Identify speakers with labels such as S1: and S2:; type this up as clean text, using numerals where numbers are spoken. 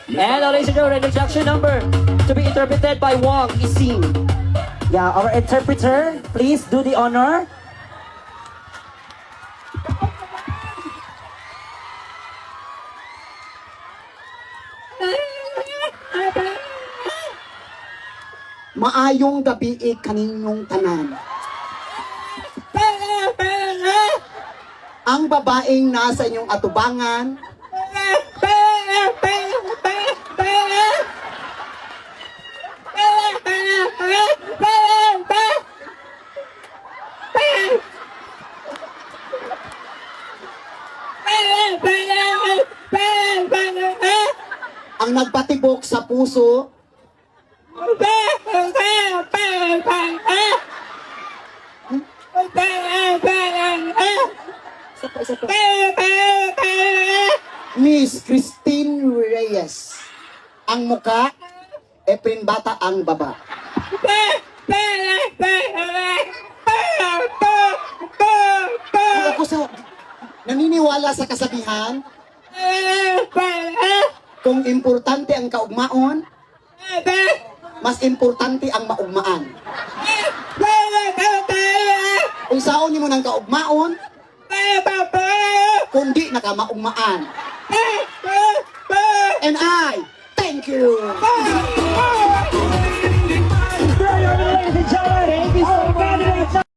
S1: And ladies and gentlemen, instruction number to be interpreted by Wong Ising.
S2: Yeah, our interpreter, please do the honor.
S3: Maayong gabi kaninyong tanan. Ang babaeng nasa inyong atubangan ang nagpatibok sa puso Miss Christine Reyes. Ang muka, Efren Bata ang baba. Ako sa naniniwala sa kasabihan, kung importante ang kaugmaon, mas importante ang maugmaan. Kung saon mo ng kaugmaon, kundi nakamaugmaan. And I thank you.